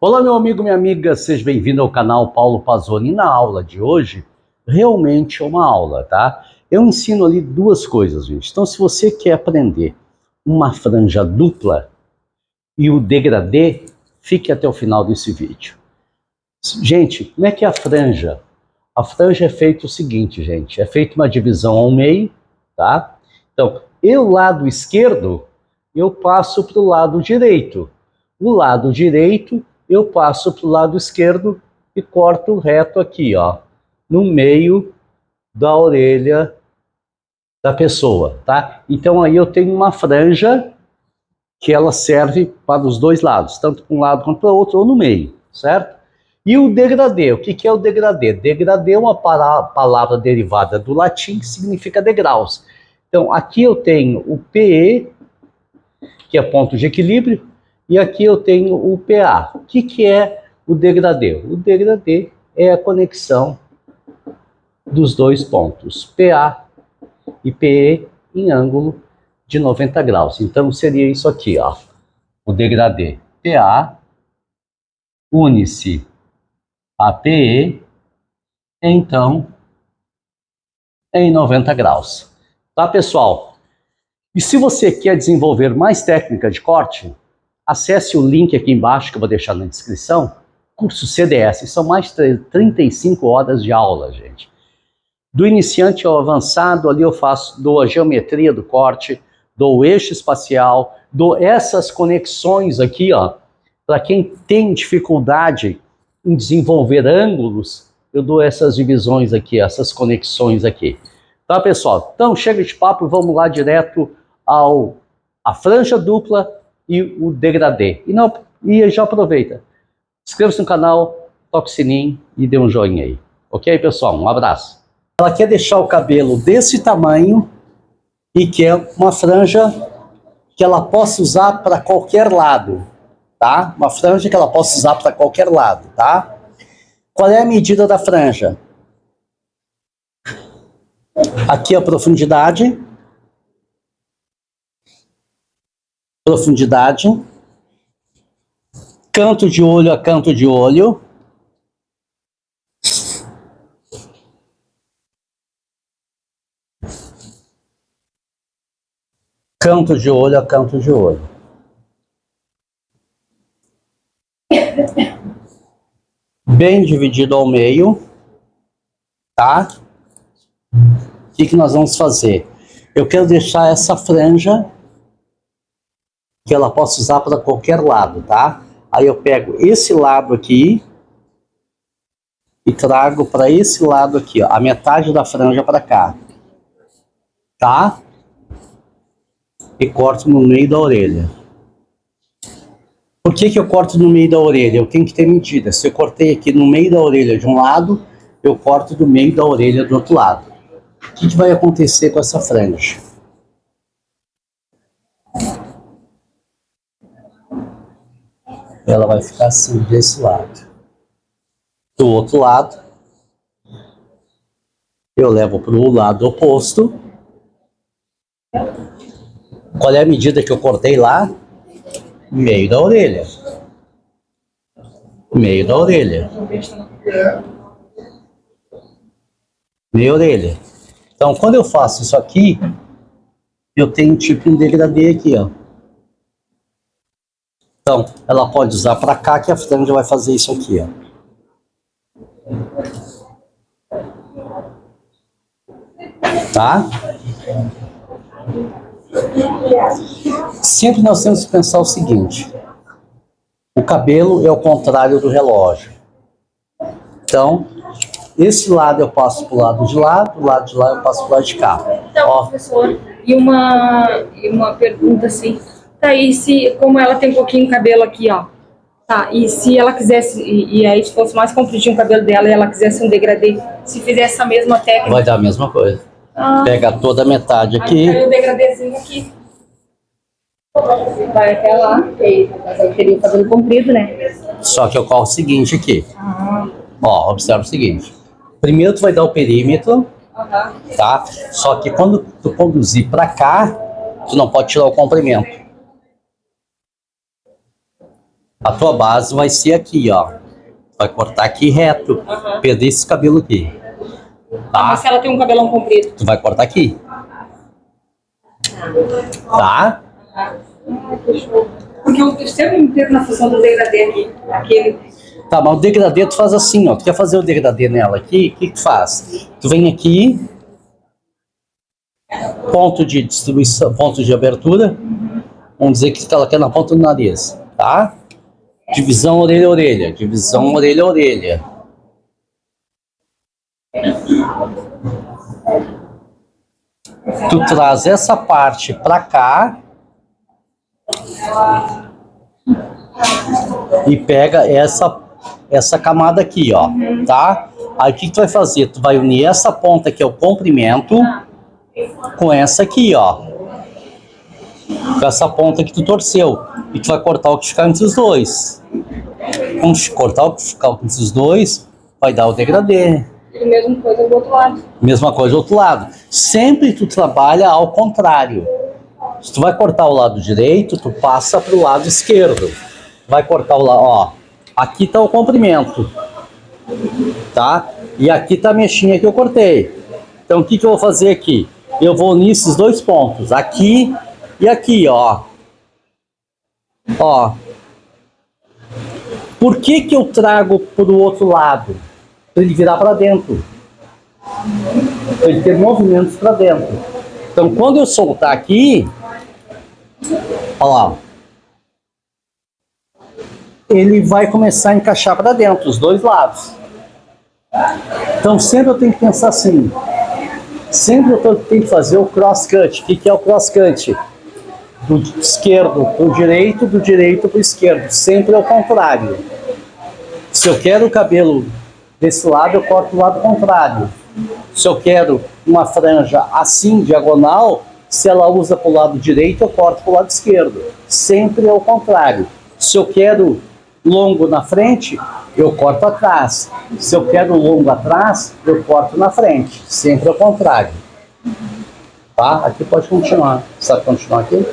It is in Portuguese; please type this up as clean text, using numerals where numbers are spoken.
Olá, meu amigo, minha amiga, seja bem-vindo ao canal Paulo Pazzoni. Na aula de hoje, realmente é uma aula, tá? Eu ensino ali duas coisas, gente. Então, se você quer aprender uma franja dupla e o degradê, fique até o final desse vídeo. Gente, como é que é a franja? A franja é feito o seguinte, gente, é feita uma divisão ao meio, tá? Então, eu lado esquerdo, eu passo para o lado direito. O lado direito, eu passo para o lado esquerdo e corto reto aqui, ó, no meio da orelha da pessoa, tá? Então aí eu tenho uma franja que ela serve para os dois lados, tanto para um lado quanto para o outro, ou no meio, certo? E o degradê, o que é o degradê? Degradê é uma palavra derivada do latim que significa degraus. Então, aqui eu tenho o PE, que é ponto de equilíbrio, e aqui eu tenho o PA. O que é o degradê? O degradê é a conexão dos dois pontos, PA e PE, em ângulo de 90 graus. Então, seria isso aqui, ó, o degradê. PA une-se a PE, então, em 90 graus. Tá, pessoal? E se você quer desenvolver mais técnica de corte, acesse o link aqui embaixo que eu vou deixar na descrição, curso CDS, são mais de 35 horas de aula, gente. Do iniciante ao avançado, ali eu dou a geometria do corte, dou o eixo espacial, dou essas conexões aqui, ó, para quem tem dificuldade em desenvolver ângulos, eu dou essas divisões aqui, essas conexões aqui. Tá, pessoal? Então, chega de papo e vamos lá direto a franja dupla e o degradê. E já aproveita. Inscreva-se no canal, toque o sininho e dê um joinha aí. Ok, pessoal? Um abraço. Ela quer deixar o cabelo desse tamanho e quer uma franja que ela possa usar para qualquer lado, tá? Uma franja que ela possa usar para qualquer lado, tá? Qual é a medida da franja? Aqui a profundidade. Canto de olho a canto de olho. Canto de olho a canto de olho. Bem dividido ao meio, tá? O que nós vamos fazer? Eu quero deixar essa franja que ela possa usar para qualquer lado, tá? Aí eu pego esse lado aqui e trago para esse lado aqui, ó, a metade da franja para cá, tá? E corto no meio da orelha. Por que eu corto no meio da orelha? Eu tenho que ter medida. Se eu cortei aqui no meio da orelha de um lado, eu corto do meio da orelha do outro lado. O que vai acontecer com essa franja? Ela vai ficar assim, desse lado. Do outro lado, eu levo para o lado oposto. Qual é a medida que eu cortei lá? Meio da orelha. Meio da orelha. Meia orelha. Então, quando eu faço isso aqui, eu tenho tipo um degradê aqui, ó. Então, ela pode usar para cá, que a franja vai fazer isso aqui, ó. Tá? Sempre nós temos que pensar o seguinte: o cabelo é o contrário do relógio. Então, esse lado eu passo para o lado de lá, do lado de lá eu passo para o lado de cá. Então, ó, professor, e uma pergunta assim, tá, e se, como ela tem um pouquinho de cabelo aqui, ó, tá, e se ela quisesse, e aí se fosse mais compridinho o cabelo dela e ela quisesse um degradê, se fizesse a mesma técnica... Vai dar a mesma coisa. Pega toda a metade aqui. Aí o degradêzinho aqui. Vai até lá, eu queria o cabelo comprido, né? Só que ocorre o seguinte aqui. Ó, observa o seguinte. Primeiro tu vai dar o perímetro, tá? Só que quando tu conduzir para cá, tu não pode tirar o comprimento. A tua base vai ser aqui, ó. Vai cortar aqui reto. Perder esse cabelo aqui. Tá? Mas se ela tem um cabelão comprido. Tu vai cortar aqui. Tá? Porque eu sempre me pego na função do degradê aqui. Aquele. Tá, mas o degradê tu faz assim, ó. Tu quer fazer o degradê nela aqui, o que tu faz? Tu vem aqui, ponto de distribuição, ponto de abertura. Vamos dizer que ela quer na ponta do nariz, tá? Divisão orelha-orelha, divisão orelha-orelha. Tu traz essa parte pra cá e pega essa camada aqui, ó, tá? Aí o que tu vai fazer? Tu vai unir essa ponta que é o comprimento com essa aqui, ó. Com essa ponta que tu torceu. E tu vai cortar o que ficar entre os dois. Vamos cortar o que ficar entre os dois, vai dar o degradê. E mesma coisa do outro lado. Mesma coisa do outro lado. Sempre tu trabalha ao contrário. Se tu vai cortar o lado direito, tu passa pro lado esquerdo. Vai cortar o lado, ó. Aqui tá o comprimento. Tá? E aqui tá a mechinha que eu cortei. Então o que eu vou fazer aqui? Eu vou unir esses dois pontos. Aqui e aqui, ó. Ó. Por que que eu trago pro outro lado? Para ele virar para dentro. Para ele ter movimentos para dentro. Então, quando eu soltar aqui, olha lá, ele vai começar a encaixar para dentro, os dois lados. Então, sempre eu tenho que pensar assim. Sempre eu tenho que fazer o cross-cut. O que é o cross-cut? Do esquerdo para o direito, do direito para o esquerdo. Sempre ao contrário. Se eu quero o cabelo desse lado, eu corto o lado contrário. Se eu quero uma franja assim, diagonal, se ela usa para o lado direito, eu corto para o lado esquerdo. Sempre ao contrário. Se eu quero longo na frente, eu corto atrás. Se eu quero longo atrás, eu corto na frente. Sempre ao contrário. Tá? Aqui pode continuar. Sabe continuar aqui?